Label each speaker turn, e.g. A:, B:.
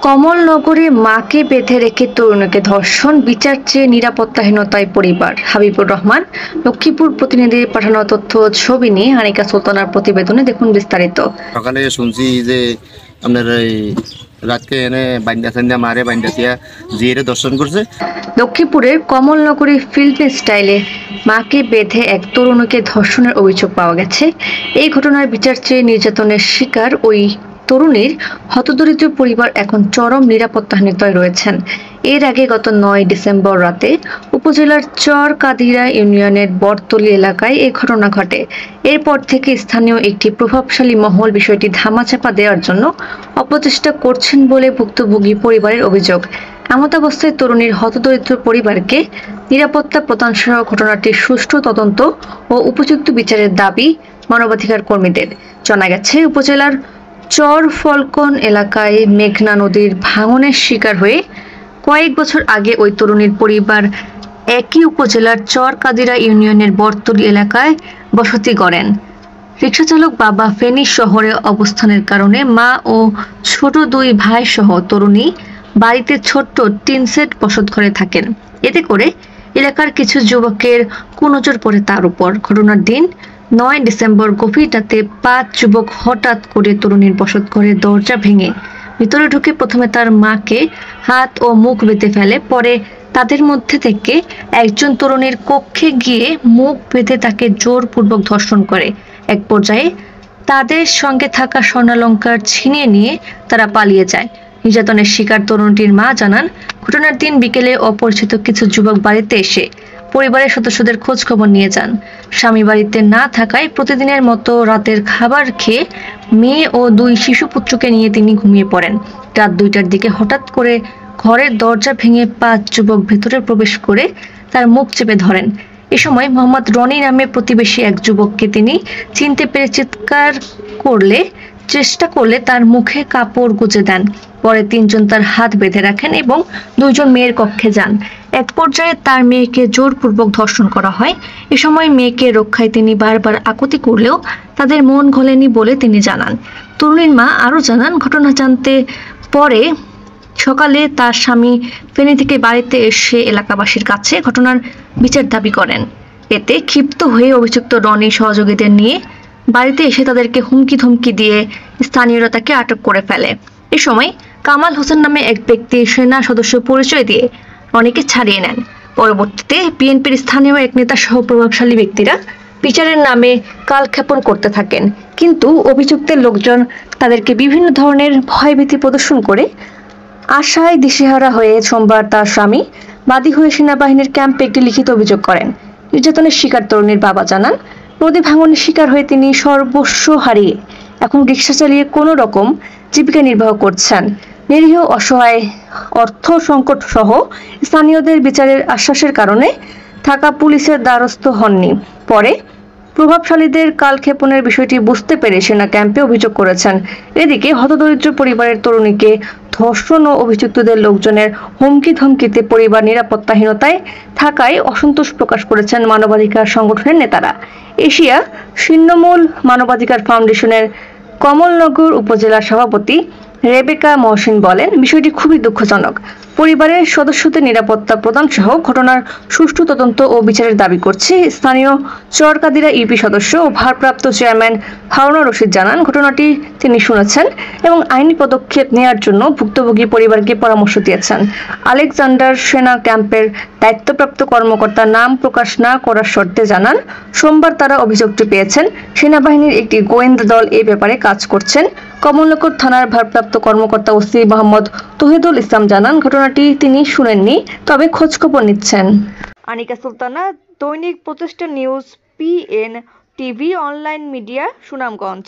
A: কমলনগরে মাকে বেঁধে রেখে তরুণীকে ধর্ষণ, বিচার চেয়ে নিরাপত্তাহীনতায় পরিবার। হাবিবুর রহমান, লক্ষ্মীপুর প্রতিনিধির পাঠানো তথ্য ছবি নিয়ে আনিকা সুলতানার প্রতিবেদনে দেখুন বিস্তারিত।
B: সকালে শুনছি যে আপনার রাতকে এনে বাইন্দা সাইন্দা মারে বাইন্দা দিয়া জিয়ে দর্শন করছে।
A: লক্ষ্মীপুরের কমলনগরে ফিল্ম স্টাইলে মাকে বেঁধে এক তরুণীকে ধর্ষণের অভিযোগ পাওয়া গেছে। এই ঘটনার বিচার চেয়ে নির্যাতনের শিকার ওই তরুণীর হতদরিদ্র পরিবার এখন চরম নিরাপত্তাহীনতায় রয়েছেন। এর আগে গত ৯ ডিসেম্বর রাতে উপজেলার চরকাদিরা ইউনিয়নের বটতলী এলাকায় এই ঘটনা ঘটে। এরপর থেকে স্থানীয় একটি প্রভাবশালী মহল বিষয়টি ধামাচাপা দেওয়ার জন্য অপচেষ্টা করছেন বলে ভুক্তভোগী পরিবারের অভিযোগ। এমতাবস্থায় তরুণীর হতদরিদ্র পরিবারকে নিরাপত্তা প্রদান সহ ঘটনাটির সুষ্ঠু তদন্ত ও উপযুক্ত বিচারের দাবি মানবাধিকার কর্মীদের। জানা গেছে, উপজেলার চর ফলকন এলাকায় মেঘনা নদীর ভাঙনের শিকার হয়ে কয়েক বছর আগে ওই তরুণীর পরিবার একই উপজেলার চরকাদিরা ইউনিয়নের বটতলী এলাকায় বসতি গড়েন। রিকশাচালক বাবা ফেনী শহরে অবস্থানের কারণে মা ও ছোট ২ ভাই সহ তরুণী বাড়িতে ছোট্ট টিন সেট বসতঘরে থাকেন। এতে করে এলাকার কিছু যুবকের কুনজর পড়ে তার উপর। ঘটনার দিন ৯ ডিসেম্বর গভীর রাতে ৫ যুবক হঠাৎ করে তরুণীর বসতঘরের দরজা ভেঙে ভিতরে ঢুকে প্রথমে তার মাকে হাত ও মুখ বেঁধে ফেলে। পরে তাদের মধ্যে থেকে একজন তরুণীর কক্ষে গিয়ে মুখ বেঁধে তাকে জোরপূর্বক ধর্ষণ করে। এক পর্যায়ে তাদের সঙ্গে থাকা স্বর্ণালংকার ছিনিয়ে নিয়ে তারা পালিয়ে যায়। নির্যাতনের শিকার তরুণটির মা জানান, ঘটনার দিন বিকেলে অপরিচিত কিছু যুবক বাড়িতে এসে পরিবারের সদস্যদের খোঁজ খবর নিয়ে যান। স্বামী বাড়িতে না থাকায় প্রতিদিনের মতো রাতের খাবার খেয়ে মেয়ে ও ২ শিশুপুত্রকে নিয়ে তিনি ঘুমিয়ে পড়েন। রাত ২টার দিকে হঠাৎ করে ঘরের দরজা ভেঙে ৫ যুবক ভেতরে প্রবেশ করে তার মুখ চেপে ধরেন। এ সময় মোহাম্মদ রনি নামে প্রতিবেশী এক যুবককে তিনি চিনতে পেরে চিৎকার চেষ্টা করলে তার মুখে কাপড় গুঁজে দেন। পরে ৩ জন তার হাত বেঁধে রাখেন এবং ২ জন মেয়ের কক্ষে যান। এক পর্যায়ে তার মেয়েকে জোরপূর্বক ধর্ষণ করা হয়। এ সময় মেয়েকে রক্ষায় তিনি বারবার আকুতি করলেও তাদের মন গলেনি বলে তিনি জানান। তরুণীর মা আরও জানান, ঘটনা জানতে পরে সকালে তার স্বামী ফেনী থেকে বাড়িতে এসে এলাকাবাসীর কাছে ঘটনার বিচার দাবি করেন। এতে ক্ষিপ্ত হয়ে অভিযুক্ত রনি সহযোগীদের নিয়ে বাড়িতে এসে তাদেরকে হুমকি ধমকি দিয়ে স্থানীয়রা তাকে আটক করে ফেলে। এ সময় কামাল হোসেন নামে এক ব্যক্তি সেনা সদস্য পরিচয় দিয়ে রনিকে ছাড়িয়ে নেন। পরবর্তীতে বিএনপির স্থানীয় এক নেতা সহ প্রভাবশালী ব্যক্তিরা বিচারের নামে কালক্ষেপণ করতে থাকেন, কিন্তু অভিযুক্তের লোকজন তাদেরকে বিভিন্ন ধরনের ভয়ভীতি প্রদর্শন করে আশায় দিশেহারা হয়ে সোমবার তার স্বামী বাদী হয়ে সেনাবাহিনীর ক্যাম্পে একটি লিখিত অভিযোগ করেন। নির্যাতনের শিকার তরুণীর বাবা জানান, নদী ভাঙনের শিকার হয়ে তিনি সর্বস্ব হারিয়ে এখন রিকশা চালিয়ে কোনো রকম জীবিকা নির্বাহ করছেন। নিরীহ অসহায় অর্থ সংকট সহ স্থানীয়দের বিচারের আশ্বাসের কারণে থাকা পুলিশের দ্বারস্থ হননি। পরে প্রভাবশালীদের কালক্ষেপণের বিষয়টি বুঝতে পেরে সেনা ক্যাম্পে অভিযোগ করেছেন। এদিকে হতদরিদ্র পরিবারের তরুণীকে ধর্ষণ ও অভিযুক্তদের লোকজনের হুমকি ধমকিতে পরিবার নিরাপত্তাহীনতায় থাকায় অসন্তোষ প্রকাশ করেছেন মানবাধিকার সংগঠনের নেতারা। এশিয়া ছিন্নমূল মানবাধিকার ফাউন্ডেশনের কমলনগর উপজেলা সভাপতি রেবেকা মহসিন বলেন, বিষয়টি খুবই দুঃখজনক। পরিবারের সদস্যদের নিরাপত্তা প্রদান সহ ঘটনার সুষ্ঠু তদন্ত ও বিচারের দাবি করছে। স্থানীয় চরকাদিরা ইউপি সদস্য ও ভারপ্রাপ্ত চেয়ারম্যান হারুনা রশিদ জানান, ঘটনাটি তিনি শুনেছেন এবং আইনি পদক্ষেপ নেওয়ার জন্য ভুক্তভোগী পরিবারকে পরামর্শ দিয়েছেন। আলেকজান্ডার সেনা ক্যাম্পের দায়িত্বপ্রাপ্ত কর্মকর্তা নাম প্রকাশ না করার শর্তে জানান, সোমবার তারা অভিযোগটি পেয়েছেন। সেনাবাহিনীর একটি গোয়েন্দা দল এ ব্যাপারে কাজ করছেন। কমলনগর থানার ভারপ্রাপ্ত কর্মকর্তা ওসি মোহাম্মদ তহিদুল ইসলাম জানান, ঘটনাটি তিনি শুনেননি, তবে খোঁজখবর নিচ্ছেন। আনিকা সুলতানা, দৈনিক প্রচেষ্টা news, PN TV online media, Sunamganj.